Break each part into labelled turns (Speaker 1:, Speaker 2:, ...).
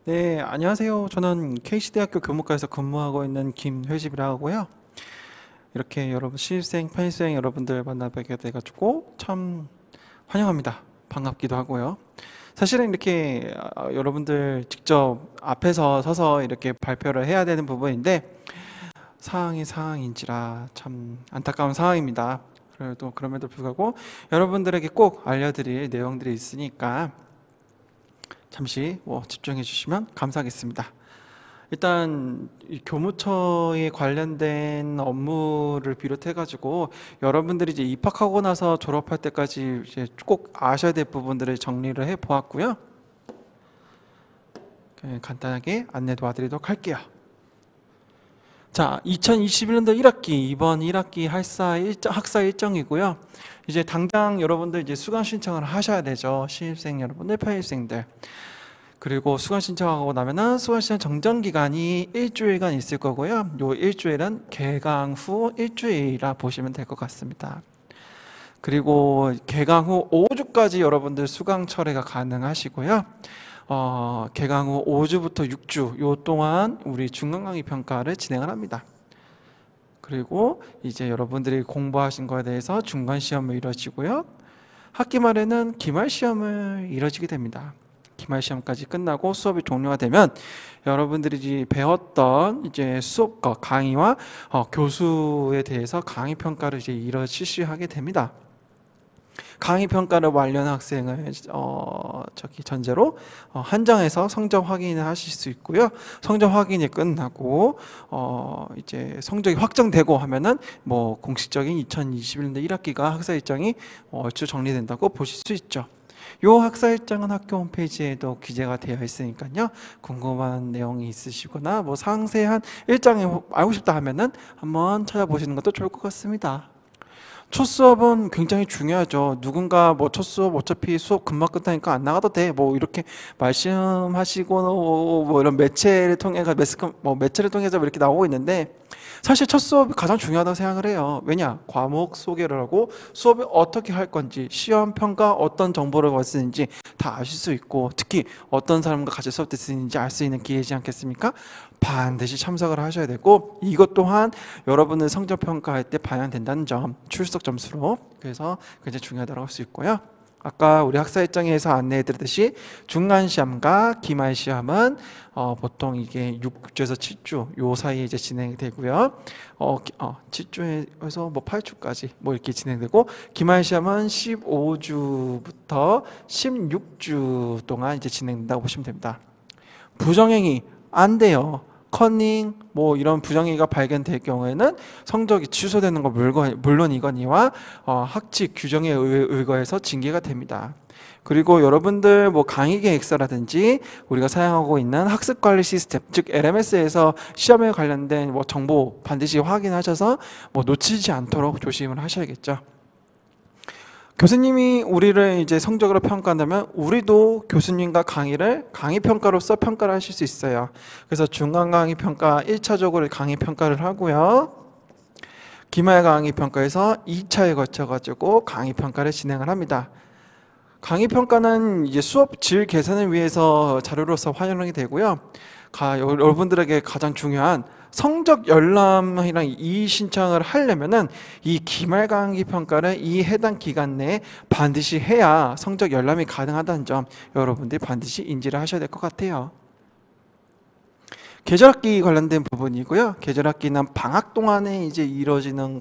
Speaker 1: 네, 안녕하세요. 저는 KC대학교 교무과에서 근무하고 있는 김회집이라고 하고요. 이렇게 여러분 신입생, 편입생 여러분들 만나뵙게 돼가지고 참 환영합니다. 반갑기도 하고요. 사실은 이렇게 여러분들 직접 앞에서 서서 이렇게 발표를 해야 되는 부분인데 상황이 상황인지라 참 안타까운 상황입니다. 그래도 그럼에도 불구하고 여러분들에게 꼭 알려드릴 내용들이 있으니까 잠시 집중해 주시면 감사하겠습니다. 일단 이 교무처에 관련된 업무를 비롯해 가지고 여러분들이 이제 입학하고 나서 졸업할 때까지 이제 꼭 아셔야 될 부분들을 정리를 해 보았고요. 간단하게 안내 도와드리도록 할게요. 자, 2021년도 1학기 이번 1학기 학사 일정이고요. 이제 당장 여러분들 이제 수강 신청을 하셔야 되죠. 신입생 여러분들, 편입생들. 그리고 수강 신청하고 나면은 수강 신청 정정 기간이 일주일간 있을 거고요. 요 일주일은 개강 후 일주일이라 보시면 될 것 같습니다. 그리고 개강 후 5주까지 여러분들 수강 철회가 가능하시고요. 개강 후 5주부터 6주 요 동안 우리 중간 강의 평가를 진행을 합니다. 그리고 이제 여러분들이 공부하신 거에 대해서 중간 시험을 이뤄지고요. 학기 말에는 기말 시험을 이뤄지게 됩니다. 기말 시험까지 끝나고 수업이 종료가 되면 여러분들이 배웠던 이제 수업과 강의와 교수에 대해서 강의 평가를 이제 실시하게 됩니다. 강의 평가를 완료한 학생을 전제로 한정해서 성적 확인을 하실 수 있고요. 성적 확인이 끝나고 이제 성적이 확정되고 하면은 공식적인 2021년도 1학기가 학사 일정이 얼추 정리된다고 보실 수 있죠. 요 학사 일정은 학교 홈페이지에도 기재가 되어 있으니까요. 궁금한 내용이 있으시거나 상세한 일정이 알고 싶다 하면은 한번 찾아보시는 것도 좋을 것 같습니다. 첫 수업은 굉장히 중요하죠. 누군가 첫 수업 어차피 수업 금방 끝나니까 안 나가도 돼 이렇게 말씀하시고 이런 매체를 통해서 매체를 통해서 이렇게 나오고 있는데 사실 첫 수업이 가장 중요하다고 생각을 해요. 왜냐? 과목 소개를 하고 수업을 어떻게 할 건지, 시험 평가 어떤 정보를 쓰는지 다 아실 수 있고, 특히 어떤 사람과 같이 수업 때 쓰는지 알 수 있는 기회이지 않겠습니까? 반드시 참석을 하셔야 되고, 이것 또한 여러분의 성적 평가할 때 반영된다는 점, 출석 점수로. 그래서 굉장히 중요하다고 할 수 있고요. 아까 우리 학사 일정에서 안내해 드렸듯이 중간 시험과 기말 시험은 보통 이게 6주에서 7주 요 사이에 이제 진행이 되고요. 7주에서 8주까지 이렇게 진행되고, 기말 시험은 15주부터 16주 동안 이제 진행된다고 보시면 됩니다. 부정행위 안 돼요. 커닝 이런 부정행위가 발견될 경우에는 성적이 취소되는 거 물론이거니와 학칙 규정에 의거해서 징계가 됩니다. 그리고 여러분들 강의 계획서라든지 우리가 사용하고 있는 학습관리 시스템, 즉 LMS에서 시험에 관련된 정보 반드시 확인하셔서 놓치지 않도록 조심을 하셔야겠죠. 교수님이 우리를 이제 성적으로 평가한다면 우리도 교수님과 강의 평가로서 평가를 하실 수 있어요. 그래서 중간 강의 평가 1차적으로 강의 평가를 하고요. 기말 강의 평가에서 2차에 걸쳐 가지고 강의 평가를 진행을 합니다. 강의 평가는 이제 수업 질 개선을 위해서 자료로서 활용이 되고요. 여러분들에게 가장 중요한 성적 열람이랑 이의 신청을 하려면은 이 기말 강의 평가를 이 해당 기간 내에 반드시 해야 성적 열람이 가능하다는 점 여러분들이 반드시 인지를 하셔야 될 것 같아요. 계절학기 관련된 부분이고요. 계절학기는 방학 동안에 이제 이루어지는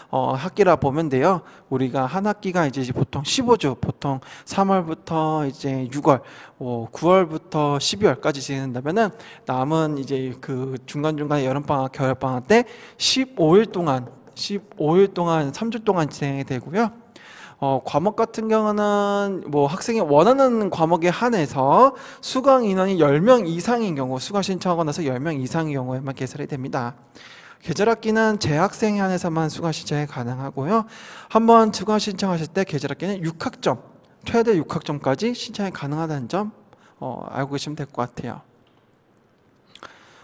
Speaker 1: 학기라 보면 돼요. 우리가 한 학기가 이제 보통 15주, 보통 3월부터 이제 6월, 9월부터 12월까지 진행된다면은 남은 이제 그 중간중간 여름방학, 겨울방학 때 15일 동안 3주 동안 진행이 되고요. 과목 같은 경우는 학생이 원하는 과목에 한해서 수강 인원이 10명 이상인 경우, 수강 신청하고 나서 10명 이상인 경우에만 개설이 됩니다. 계절학기는 재학생에 한해서만 수강 신청이 가능하고요. 한번 수강 신청하실 때 계절학기는 6학점, 최대 6학점까지 신청이 가능하다는 점 알고 계시면 될 것 같아요.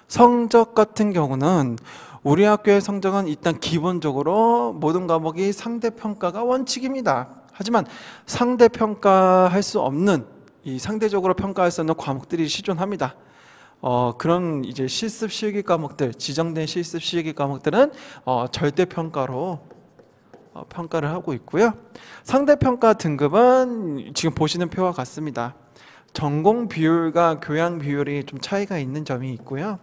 Speaker 1: 성적 같은 경우는 우리 학교의 성적은 일단 기본적으로 모든 과목이 상대평가가 원칙입니다. 하지만 상대평가할 수 없는, 이 상대적으로 평가할 수 없는 과목들이 시존합니다. 그런 이제 실습 실기 과목들, 지정된 실습 실기 과목들은 절대 평가로 평가를 하고 있고요. 상대평가 등급은 지금 보시는 표와 같습니다. 전공 비율과 교양 비율이 좀 차이가 있는 점이 있고요.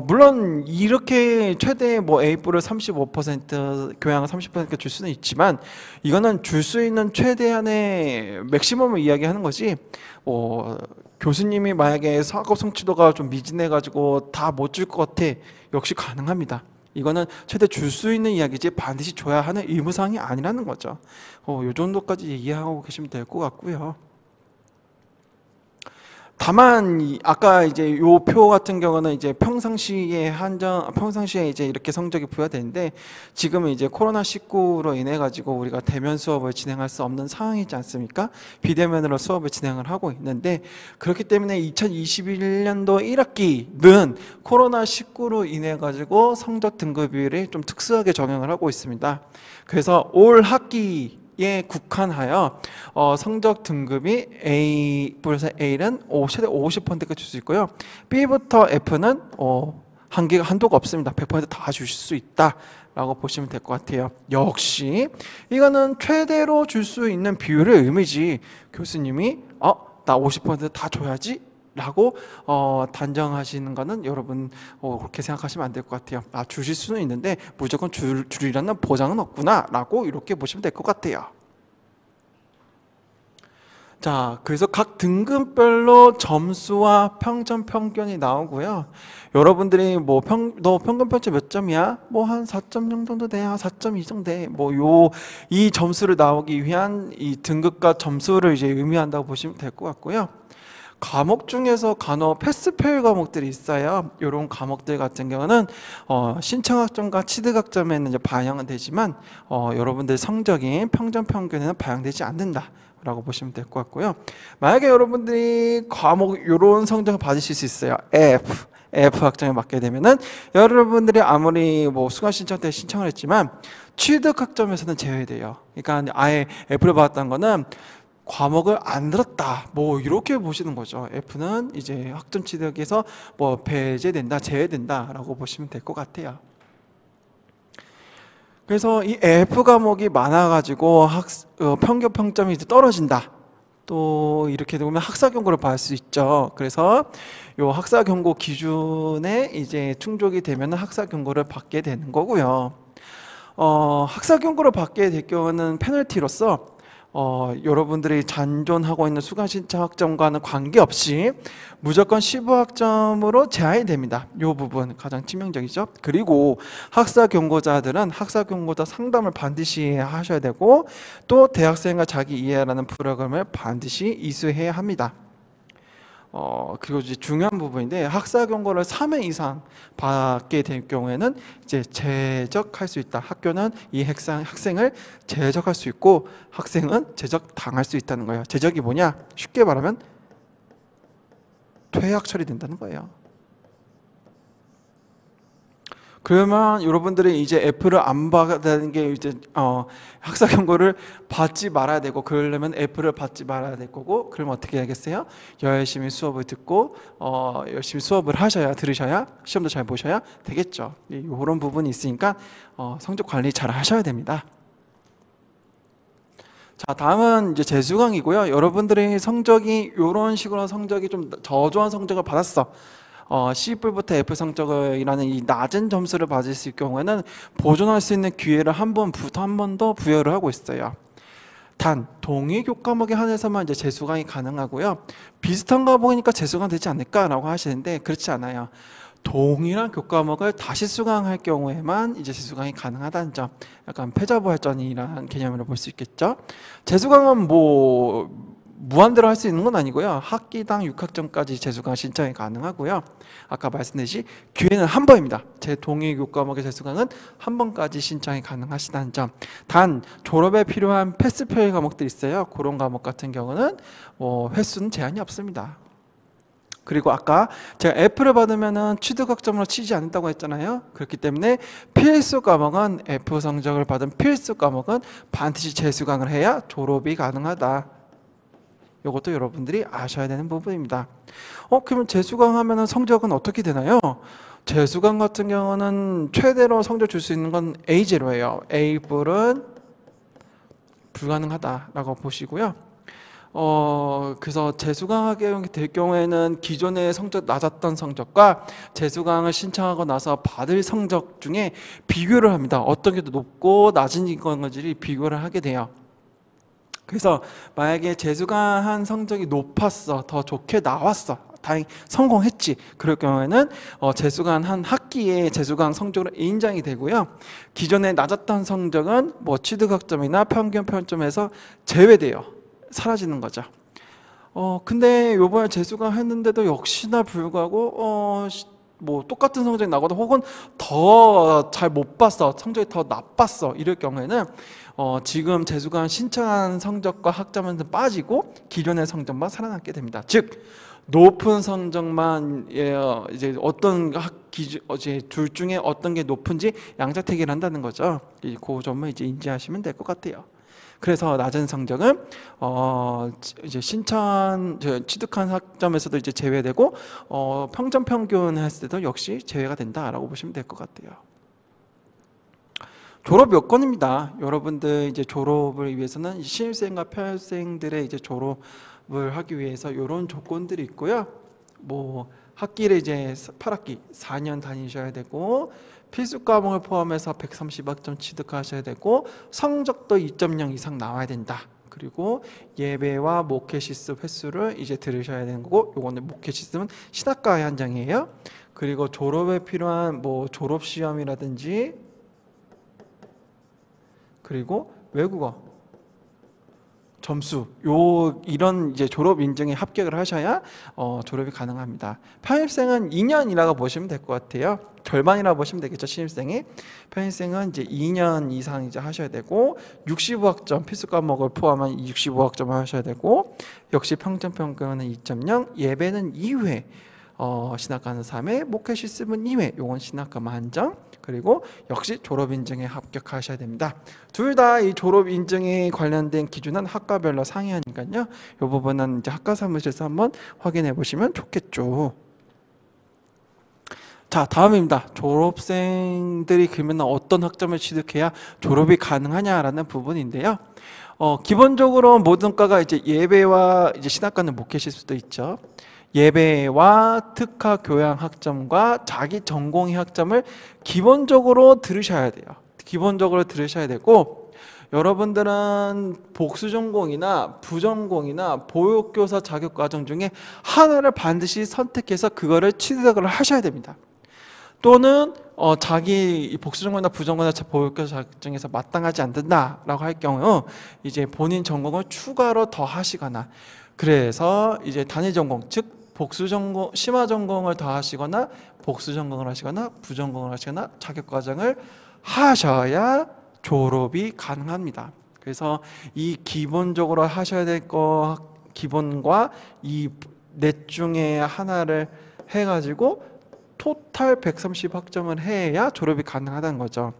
Speaker 1: 물론 이렇게 최대 뭐 A뿔을 35%, 교양을 30% 줄 수는 있지만 이거는 줄 수 있는 최대한의 맥시멈을 이야기하는 거지. 교수님이 만약에 학업 성취도가 좀 미진해가지고 다 못 줄 것 같아, 역시 가능합니다. 이거는 최대 줄 수 있는 이야기지 반드시 줘야 하는 의무사항이 아니라는 거죠. 요 정도까지 이해하고 계시면 될 것 같고요. 다만 아까 이제 요 표 같은 경우는 이제 평상시에 이제 이렇게 성적이 부여되는데 지금은 이제 코로나19로 인해 가지고 우리가 대면 수업을 진행할 수 없는 상황이지 않습니까? 비대면으로 수업을 진행을 하고 있는데, 그렇기 때문에 2021년도 1학기는 코로나19로 인해 가지고 성적 등급율이 좀 특수하게 적용을 하고 있습니다. 그래서 올 학기 에 국한하여 성적 등급이 A부터 A는 최대 50%까지 줄 수 있고요. B부터 F는 한도가 없습니다. 100% 다 주실 수 있다 라고 보시면 될 것 같아요. 역시 이거는 최대로 줄 수 있는 비율의 의미지, 교수님이 나 50% 다 줘야지 라고 단정하시는 거는 여러분 그렇게 생각하시면 안 될 것 같아요. 주실 수는 있는데 무조건 줄이라는 보장은 없구나 라고 이렇게 보시면 될 것 같아요. 자, 그래서 각 등급별로 점수와 평점 평균이 나오고요. 여러분들이 너 평균 평점 몇 점이야? 한 4.0 정도 돼. 4.2 정도 돼. 이 점수를 나오기 위한 이 등급과 점수를 이제 의미한다고 보시면 될 것 같고요. 과목 중에서 간혹 패스페일 과목들이 있어요. 이런 과목들 같은 경우는 신청학점과 취득학점에는 이제 반영은 되지만 여러분들 성적인 평점 평균에는 반영되지 않는다 라고 보시면 될 것 같고요. 만약에 여러분들이 과목 이런 성적을 받으실 수 있어요. F 학점에 맞게 되면은 여러분들이 아무리 수강 신청 때 신청을 했지만 취득 학점에서는 제외돼요. 그러니까 아예 F를 받았다는 거는 과목을 안 들었다, 이렇게 보시는 거죠. F는 이제 학점 취득에서 배제된다, 제외된다라고 보시면 될 것 같아요. 그래서 이 F 과목이 많아가지고 평균 평점이 이제 떨어진다, 또 이렇게 되면 학사 경고를 받을 수 있죠. 그래서 이 학사 경고 기준에 이제 충족이 되면 학사 경고를 받게 되는 거고요. 학사 경고를 받게 될 경우는 페널티로서 여러분들이 잔존하고 있는 수강 신청 학점과는 관계없이 무조건 15학점으로 제한이 됩니다. 이 부분 가장 치명적이죠. 그리고 학사 경고자들은 학사 경고자 상담을 반드시 하셔야 되고, 또 대학생과 자기 이해라는 프로그램을 반드시 이수해야 합니다. 그리고 이제 중요한 부분인데, 학사 경고를 3회 이상 받게 될 경우에는 이제 제적할 수 있다. 학교는 이 학생을 제적할 수 있고 학생은 제적 당할 수 있다는 거예요. 제적이 뭐냐? 쉽게 말하면 퇴학 처리된다는 거예요. 그러면 여러분들이 이제 F를 안 받는 게 이제 학사 경고를 받지 말아야 되고, 그러려면 F를 받지 말아야 될 거고, 그러면 어떻게 해야겠어요? 열심히 수업을 듣고 열심히 수업을 들으셔야 시험도 잘 보셔야 되겠죠. 이런 부분이 있으니까 성적 관리 잘 하셔야 됩니다. 자, 다음은 이제 재수강이고요. 여러분들의 성적이 이런 식으로 성적이 좀 저조한 성적을 받았어. C뿔부터 F 성적이라는 이 낮은 점수를 받으실 경우에는 보존할 수 있는 기회를 한 번 더 부여를 하고 있어요. 단 동일 교과목에 한해서만 이제 재수강이 가능하고요. 비슷한 과목이니까 재수강 되지 않을까라고 하시는데 그렇지 않아요. 동일한 교과목을 다시 수강할 경우에만 이제 재수강이 가능하다는 점, 약간 패자부활전이라는 개념으로 볼 수 있겠죠. 재수강은 무한대로 할 수 있는 건 아니고요. 학기당 6학점까지 재수강 신청이 가능하고요. 아까 말씀드렸듯이 기회는 한 번입니다. 제 동일 교과목의 재수강은 한 번까지 신청이 가능하시다는 점. 단 졸업에 필요한 패스페일 과목들이 있어요. 그런 과목 같은 경우는 횟수는 제한이 없습니다. 그리고 아까 제가 F를 받으면은 취득학점으로 치지 않는다고 했잖아요. 그렇기 때문에 필수 과목은 F 성적을 받은 필수 과목은 반드시 재수강을 해야 졸업이 가능하다. 이것도 여러분들이 아셔야 되는 부분입니다. 그러면 재수강 하면은 성적은 어떻게 되나요? 재수강 같은 경우는 최대로 성적 줄 수 있는 건 A0예요. A뿔은 불가능하다라고 보시고요. 그래서 재수강하게 될 경우에는 기존에 성적 낮았던 성적과 재수강을 신청하고 나서 받을 성적 중에 비교를 합니다. 어떤 게 더 높고 낮은 건지 비교를 하게 돼요. 그래서 만약에 재수강한 성적이 높았어, 더 좋게 나왔어, 다행히 성공했지, 그럴 경우에는 재수강 한 학기에 재수강 성적으로 인정이 되고요. 기존에 낮았던 성적은 뭐 취득학점이나 평균 평점에서 제외돼요. 사라지는 거죠. 근데 요번에 재수강 했는데도 역시나 불구하고 뭐 똑같은 성적이 나거나 혹은 더 잘 못 봤어, 성적이 더 나빴어, 이럴 경우에는 지금 재수강 신청한 성적과 학점은 빠지고 기존의 성적만 살아남게 됩니다. 즉 높은 성적만 이제 어떤 이제 둘 중에 어떤 게 높은지 양자택일을 한다는 거죠. 그 점을 이제 인지하시면 될 것 같아요. 그래서 낮은 성적은 이제 취득한 학점에서도 이제 제외되고 평점 평균 했을 때도 역시 제외가 된다라고 보시면 될 것 같아요. 졸업 요건입니다. 여러분들 이제 졸업을 위해서는 신입생과 폐업생들의 이제 졸업을 하기 위해서 이런 조건들이 있고요. 뭐 학기를 이제 8학기 4년 다니셔야 되고 필수 과목을 포함해서 130학점 취득하셔야 되고 성적도 2.0 이상 나와야 된다. 그리고 예배와 목회 실습 횟수를 이제 들으셔야 되는 거고, 요거는 목회 실습은 신학과의 한정이에요. 그리고 졸업에 필요한 뭐 졸업 시험이라든지 그리고 외국어 점수, 이런 이제 졸업 인증에 합격을 하셔야 졸업이 가능합니다. 편입생은 2년이라고 보시면 될 것 같아요. 절반이라고 보시면 되겠죠, 신입생이. 편입생은 이제 2년 이상 이제 하셔야 되고 65학점 필수 과목을 포함한 65학점을 하셔야 되고, 역시 평점 평균은 2.0, 예배는 2회, 신학과는 3회, 목회 실습은 2회, 요건 신학과만 한정. 그리고 역시 졸업인증에 합격하셔야 됩니다. 둘 다 이 졸업인증에 관련된 기준은 학과별로 상이하니까요. 이 부분은 이제 학과 사무실에서 한번 확인해 보시면 좋겠죠. 자, 다음입니다. 졸업생들이 그러면 어떤 학점을 취득해야 졸업이 가능하냐라는 부분인데요. 기본적으로 모든 과가 이제 예배와 이제 신학과는 목회실 수도 있죠. 예배와 특화 교양 학점과 자기 전공의 학점을 기본적으로 들으셔야 돼요. 기본적으로 들으셔야 되고, 여러분들은 복수 전공이나 부전공이나 보육교사 자격과정 중에 하나를 반드시 선택해서 그거를 취득을 하셔야 됩니다. 또는 자기 복수전공이나 부전공이나 보육교사 자격증에서 마땅하지 않는다라고 할 경우 이제 본인 전공을 추가로 더 하시거나, 그래서 이제 단위 전공, 즉 복수전공, 심화전공을 더 하시거나 복수전공을 하시거나 부전공을 하시거나 자격과정을 하셔야 졸업이 가능합니다. 그래서 이 기본적으로 하셔야 될 거 기본과 이 넷 중에 하나를 해가지고 토탈 130학점을 해야 졸업이 가능하다는 거죠.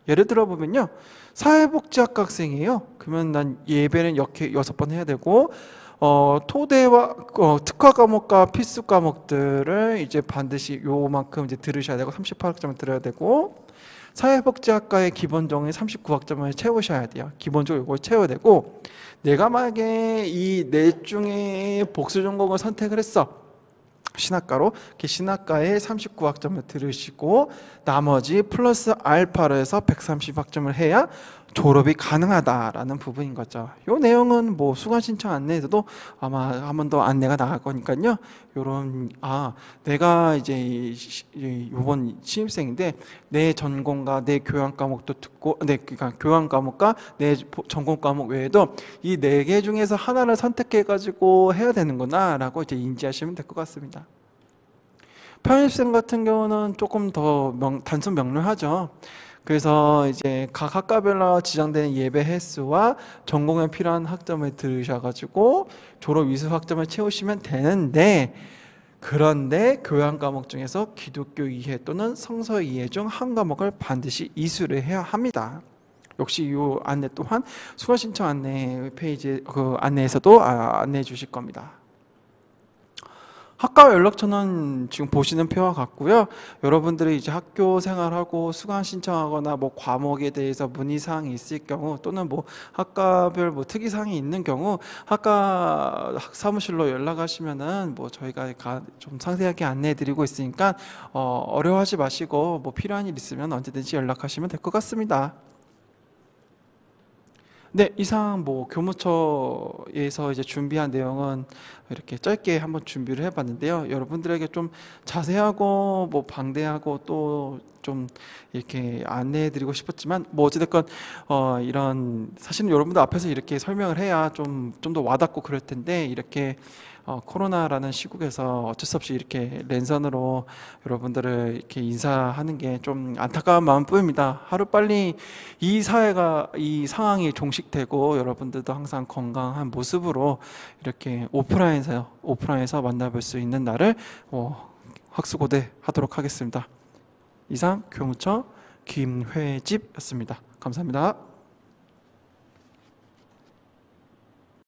Speaker 1: 예를 들어 보면요, 사회복지학과 학생이에요. 그러면 난 예배는 이렇게 6번 해야 되고, 토대와 특화 과목과 필수 과목들을 이제 반드시 요만큼 이제 들으셔야 되고 38학점을 들어야 되고, 사회복지학과의 기본적인 39학점을 채우셔야 돼요. 기본적으로 이걸 채워야 되고, 내가 만약에 이 넷 중에 복수 전공을 선택을 했어. 신학과로, 신학과에 39학점을 들으시고 나머지 플러스 알파로 해서 130학점을 해야 졸업이 가능하다라는 부분인 거죠. 이 내용은 뭐 수강 신청 안내에서도 아마 한 번 더 안내가 나갈 거니까요. 요런 내가 이제 이번 신입생인데 내 전공과 내 교양 과목도 듣고, 그러니까 교양 과목과 내 전공 과목 외에도 이 4개 중에서 하나를 선택해 가지고 해야 되는구나라고 이제 인지하시면 될 것 같습니다. 편입생 같은 경우는 조금 더 단순 명료하죠. 그래서 이제 각 학과별로 지정되는 예배 횟수와 전공에 필요한 학점을 들으셔가지고 졸업 위수 학점을 채우시면 되는데, 그런데 교양 과목 중에서 기독교 이해 또는 성서 이해 중 한 과목을 반드시 이수를 해야 합니다. 역시 이 안내 또한 수강 신청 안내 페이지 그 안내에서도 안내해 주실 겁니다. 학과 연락처는 지금 보시는 표와 같고요. 여러분들이 이제 학교 생활하고 수강 신청하거나 뭐 과목에 대해서 문의 사항이 있을 경우 또는 뭐 학과별 뭐 특이 사항이 있는 경우 학과 사무실로 연락하시면은 뭐 저희가 좀 상세하게 안내해 드리고 있으니까 어려워하지 마시고 뭐 필요한 일 있으면 언제든지 연락하시면 될 것 같습니다. 네, 이상 뭐 교무처에서 이제 준비한 내용은 이렇게 짧게 한번 준비를 해봤는데요. 여러분들에게 좀 자세하고 뭐 방대하고 또 좀 이렇게 안내해드리고 싶었지만 뭐 어찌됐건 이런 사실은 여러분들 앞에서 이렇게 설명을 해야 좀 더 와닿고 그럴 텐데 이렇게 코로나라는 시국에서 어쩔 수 없이 이렇게 랜선으로 여러분들을 이렇게 인사하는 게 좀 안타까운 마음뿐입니다. 하루빨리 이 사회가 이 상황이 종식되고 여러분들도 항상 건강한 모습으로 이렇게 오프라인에서 만나볼 수 있는 날을 학수고대 하도록 하겠습니다. 이상 교무처 김회집이었습니다. 감사합니다.